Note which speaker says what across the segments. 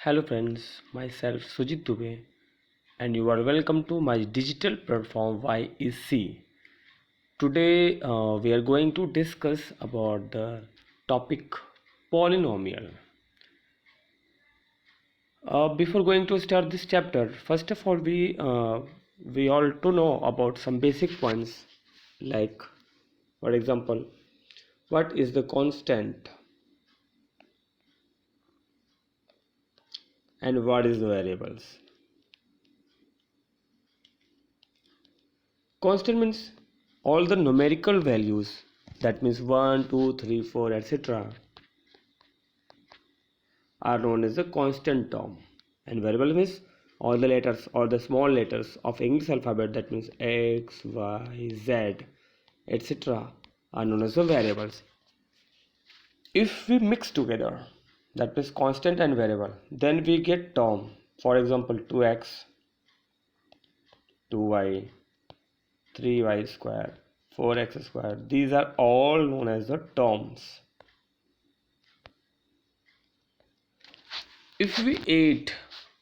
Speaker 1: Hello friends, myself Sujit Dubey and you are welcome to my digital platform YEC. Today we are going to discuss about the topic polynomial. Before going to start this chapter, first of all we all to know about some basic points like, for example, what is the constant and what is the variables. Constant means all the numerical values, that means 1, 2, 3, 4, etc. are known as the constant term, and variable means all the letters or the small letters of English alphabet, that means X, Y, Z, etc. are known as the variables. If we mix together, that means constant and variable, then we get term. For example, 2x, 2y, 3y square, 4x square. These are all known as the terms. If we add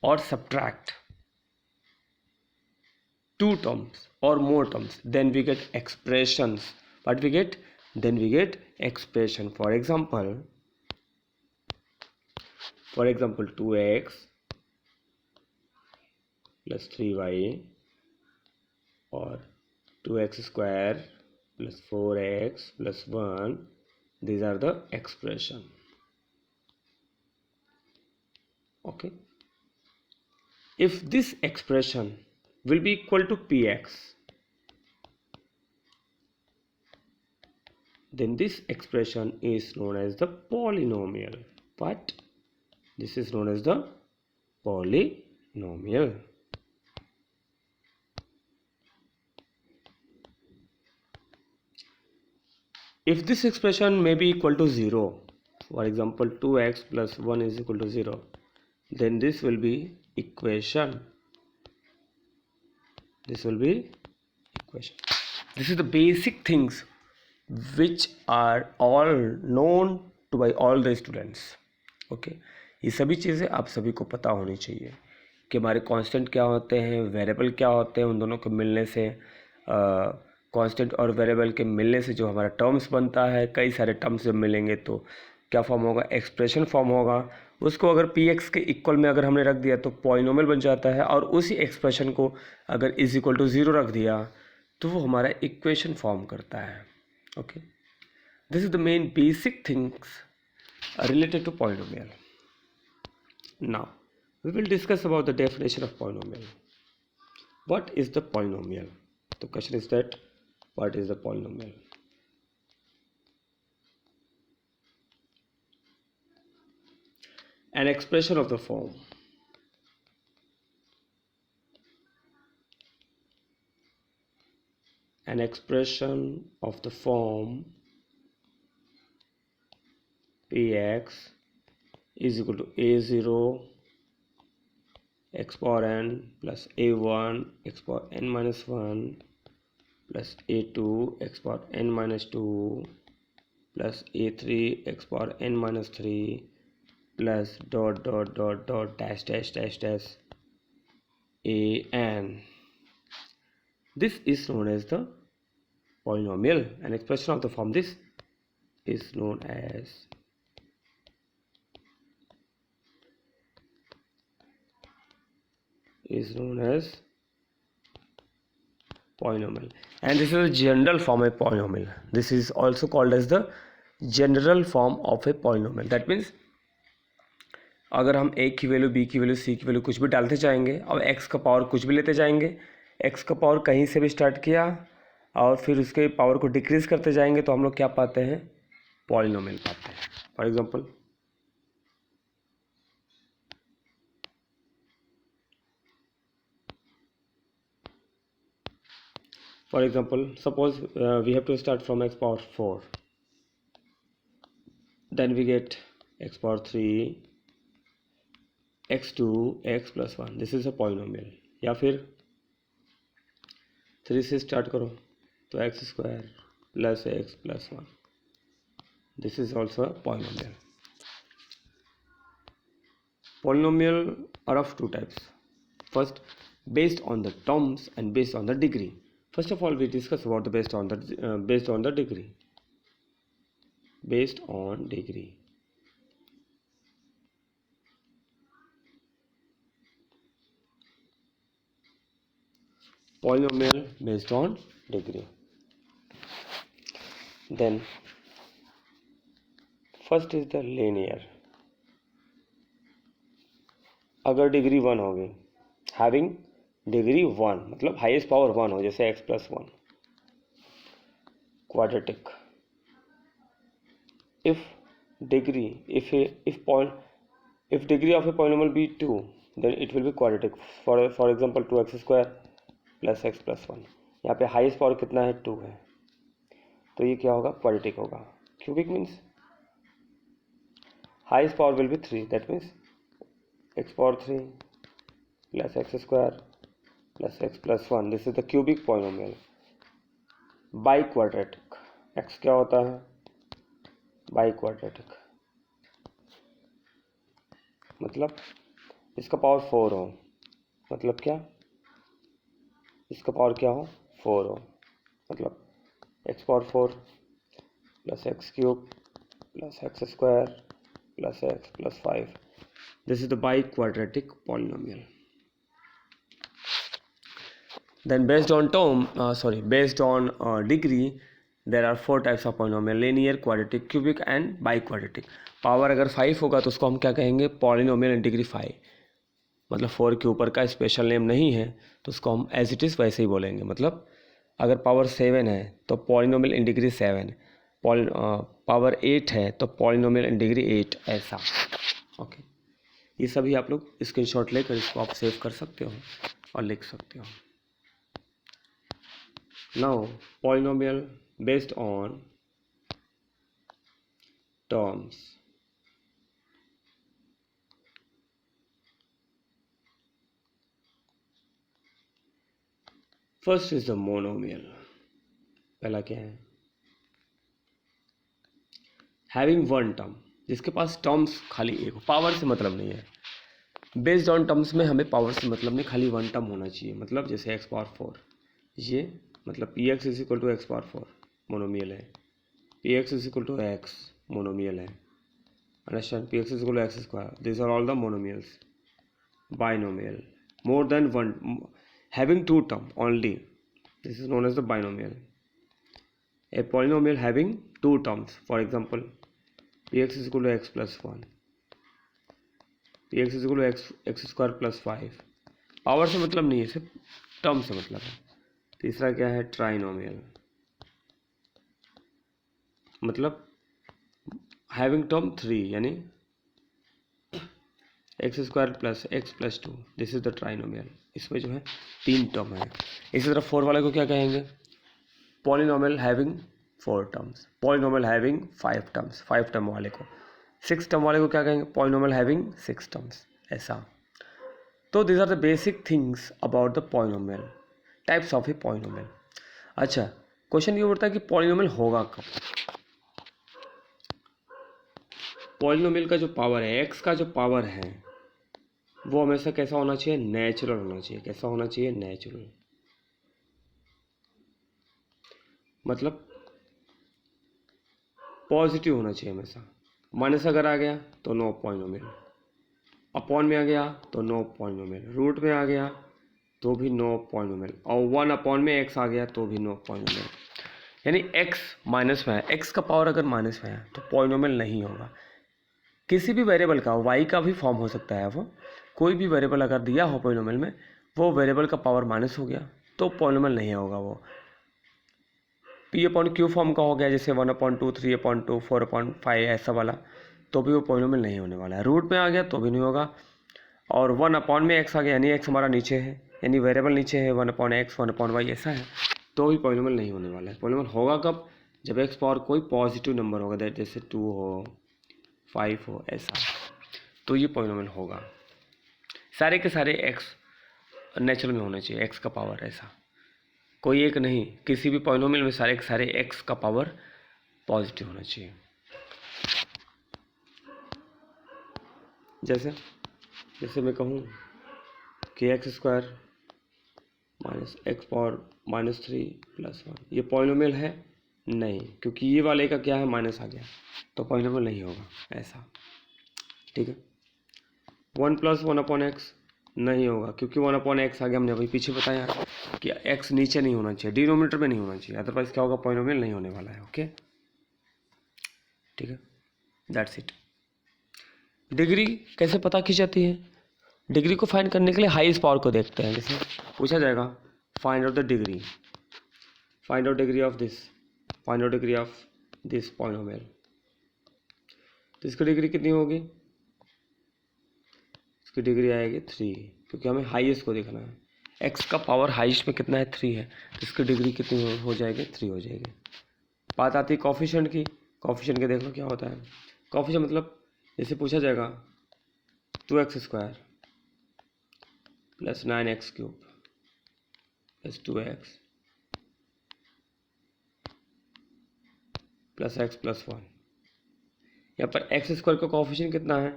Speaker 1: or subtract two terms or more terms, then we get expressions. What we get? Then we get expression. For example, 2x plus 3y or 2x square plus 4x plus 1. These are the expression. Okay. If this expression will be equal to px, then this expression is known as the polynomial. But this is known as the polynomial. If this expression may be equal to 0, for example 2x plus 1 is equal to 0, then this will be equation. This will be equation. This is the basic things which are all known to by all the students. Okay, ये सभी चीज़ें आप सभी को पता होनी चाहिए कि हमारे कांस्टेंट क्या होते हैं, वेरिएबल क्या होते हैं, उन दोनों के मिलने से कांस्टेंट और वेरिएबल के मिलने से जो हमारा टर्म्स बनता है, कई सारे टर्म्स जब मिलेंगे तो क्या फॉर्म होगा, एक्सप्रेशन फॉर्म होगा. उसको अगर पी एक्स के इक्वल में अगर हमने रख दिया तो पॉलिनोमियल बन जाता है, और उसी एक्सप्रेशन को अगर इज इक्वल टू 0 रख दिया तो वो हमारा इक्वेशन फॉर्म करता है. Okay, this is the main basic things related to polynomial. Now we will discuss about the definition of polynomial. What is the polynomial? The question is that what is the polynomial? An expression of the form px is equal to a0 x power n plus a1 x power n minus 1 plus a2 x power n minus 2 plus a3 x power n minus 3 plus dot dot dot dot dash dash dash dash an. This is known as the polynomial. An expression of the form this is known as polynomial, and this is a general form of polynomial. This is also called as the general form of a polynomial. That means अगर हम a की value, b की value, c की value कुछ भी डालते जाएंगे और x का पावर कुछ भी लेते जाएंगे, x का पावर कहीं से भी स्टार्ट किया और फिर उसके पावर को डिक्रीज करते जाएंगे तो हम लोग क्या पाते हैं, पॉलिनोमियल पाते हैं. For example, suppose we have to start from x power 4, then we get x power 3, x2, x plus 1. This is a polynomial. या फिर 3 से स्टार्ट करो तो x square plus x plus 1. This is also a polynomial. Polynomial are of two types. First, based on the terms and based on the degree. First of all, we discuss about the based on the degree. Based on degree. Polynomial based on degree. Then first is the linear. अगर degree 1 होगी, having degree 1 मतलब highest power 1 हो, जैसे x + 1. Quadratic. if degree of a polynomial be 2, then it will be quadratic. For example 2x² + x + 1. यहाँ पे highest power कितना है, 2 है, तो ये क्या होगा, क्वाड्रेटिक होगा. Cubic means highest power will be 3, that means x³ + x² + x + 1. This is the cubic polynomial. By quadratic. x क्या होता है, बाई क्वाड्रेटिक मतलब इसका पावर 4 हो, मतलब क्या, इसका पावर क्या हो, 4 हो, मतलब x⁴ + x³ + x² + x + 5. This is the biquadratic polynomial. Then based on degree, there are 4 types of polynomial: linear, quadratic, cubic and biquadratic. Power अगर 5 होगा तो उसको हम क्या कहेंगे, पॉलिनोमियल इन डिग्री 5. मतलब 4 के ऊपर का स्पेशल नेम नहीं है तो उसको हम एज इट इज़ वैसे ही बोलेंगे. मतलब अगर पावर 7 है तो पॉलिनोमियल इन डिग्री 7, पावर 8 है तो पॉलिनोमियल इन डिग्री 8, ऐसा. ओके, ये सभी आप लोग स्क्रीनशॉट लेकर इसको आप सेव कर सकते हो और लिख सकते हो. Now polynomial based on terms. First is the monomial. पहला क्या है, हैविंग वन टर्म, जिसके पास टर्म्स खाली एक हो, पावर से मतलब नहीं है. बेस्ड ऑन टर्म्स में हमें पावर से मतलब नहीं, खाली वन टर्म होना चाहिए. मतलब जैसे x⁴, ये मतलब px = x⁴ मोनोमियल है, px = x मोनोमियल है. Understand, px = x². This are all the monomials. Binomial, more than one, having 2 term only, this is known as the binomial. A polynomial having 2 terms, for example px = x + 1, px = x² + 5. Power से मतलब नहीं है, सिर्फ term से मतलब है. तीसरा क्या है, ट्राइनोमियल, मतलब हैविंग टर्म 3, यानी x² + x + 2. This is the trinomial. इसमें जो है 3 टर्म है. इसी तरह 4 वाले को क्या कहेंगे, polynomial having 4 terms. Polynomial having 5 terms, 5 term वाले को. 6 टर्म वाले को क्या कहेंगे, पॉलिनोमियल हैविंग 6 टर्म्स, ऐसा. तो this are the basic things about the polynomial, types of a polynomial. अच्छा, क्वेश्चन ये उठता है कि पॉलिनोमियल होगा कब. पॉलिनोमियल का जो पावर है, x का जो पावर है, वो हमेशा कैसा होना चाहिए, नेचुरल होना चाहिए. कैसा होना चाहिए, नेचुरल. मतलब पॉजिटिव होना चाहिए हमेशा. माइनस अगर आ गया तो नो पॉलिनोमियल, अपॉन में आ गया तो नो पॉलिनोमियल, रूट में आ गया तो भी नो पॉलिनोमियल, और 1 में x आ गया तो भी नो पॉलिनोमियल. यानी x माइनस में है, x का पावर अगर माइनस में है तो पॉलिनोमियल नहीं होगा. किसी भी वेरिएबल का, y का भी फॉर्म हो सकता है. वो कोई भी वेरिएबल अगर दिया हो पॉलिनोमियल में, वो वेरिएबल का पावर माइनस हो गया तो पॉलिनोमियल नहीं होगा. वो p/q फॉर्म का हो गया, जैसे 1/2, 3/2, 4/5 ऐसा वाला, तो भी वो पॉलिनोमियल नहीं होने वाला है. रूट में आ गया तो भी नहीं होगा. और 1 में x आ गया, यानी x हमारा नीचे है, यानी वेरिएबल नीचे है, 1/x 1/y ऐसा है, तो भी पॉलिनोमियल नहीं होने वाला है. पॉलिनोमियल होगा कब, जब x पावर कोई पॉजिटिव नंबर होगा, दैट जैसे 2 हो, 5 हो, ऐसा, तो ये पॉलिनोमियल होगा. सारे के सारे x नेचुरल में होना चाहिए, x का पावर, ऐसा कोई एक नहीं. किसी भी पॉलिनोमियल में सारे के सारे x का पावर पॉजिटिव होना चाहिए. जैसे जैसे मैं कहूँ कि x² माइनस एक्स पावर -3 + 1, ये पॉलिनोमियल है नहीं, क्योंकि ये वाले का क्या है माइनस आ गया, तो पॉलिनोमियल नहीं होगा ऐसा, ठीक है। 1 + 1/x नहीं होगा, क्योंकि 1/x आ गया, हमने अभी पीछे बताया कि x नीचे नहीं होना चाहिए, डिनोमिनेटर में नहीं होना चाहिए, अदरवाइज क्या होगा, पॉलिनोमियल नहीं होने वाला है। ओके, ठीक है, दैट्स इट। डिग्री कैसे पता की जाती है? डिग्री को फाइंड करने के लिए हाईएस्ट पावर को देखते हैं। जैसे पूछा जाएगा find out the degree, find out degree of this, find out degree of this polynomial, तो इसकी डिग्री कितनी होगी? इसकी डिग्री आएगी 3, क्योंकि हमें हाईएस्ट को देखना है। x का पावर हाईएस्ट में कितना है? 3 है, तो इसकी डिग्री कितनी हो जाएगी? 3 हो जाएगी। बात आती है कॉफिशिएंट की। कॉफिशिएंट के देख लो क्या होता है। कॉफिशिएंट मतलब जैसे पूछा जाएगा 2x² + 9x³ + 2x + x + 1, यहाँ पर x² का कॉफिशिएंट कितना है?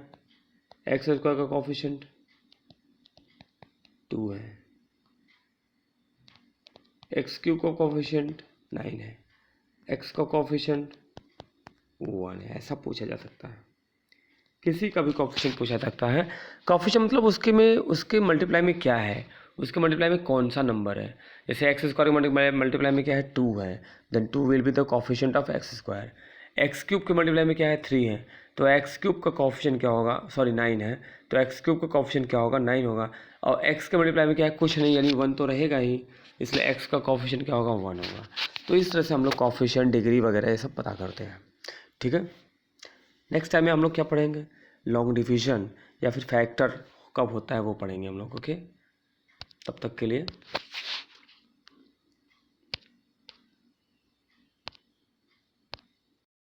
Speaker 1: x² का कॉफिशिएंट 2 है, x³ का कॉफिशिएंट 9 है, x का कॉफिशिएंट 1 है। ऐसा पूछा जा सकता है, किसी का भी कॉफिशिएंट पूछा सकता है। कॉफिशिएंट मतलब उसके मल्टीप्लाई में क्या है, उसके मल्टीप्लाई में कौन सा नंबर है। जैसे x² के मल्टीप्लाई में क्या है? 2 है, then 2 will be the coefficient of x²। x³ के मल्टीप्लाई में क्या है? 3 है, तो x³ का कॉफिशिएंट क्या होगा? सॉरी 9 है, तो x³ का कॉफिशिएंट क्या होगा? 9 होगा। और x के मल्टीप्लाई में क्या है? कुछ नहीं, यानी 1 तो रहेगा ही, इसलिए x का कॉफिशिएंट क्या होगा? 1 होगा। तो इस तरह से हम लोग कॉफिशिएंट, डिग्री वगैरह ये सब पता करते हैं, ठीक है। नेक्स्ट टाइम में हम लोग क्या पढ़ेंगे? लॉन्ग डिवीजन या फिर फैक्टर कब होता है वो पढ़ेंगे हम लोग। ओके, तब तक के लिए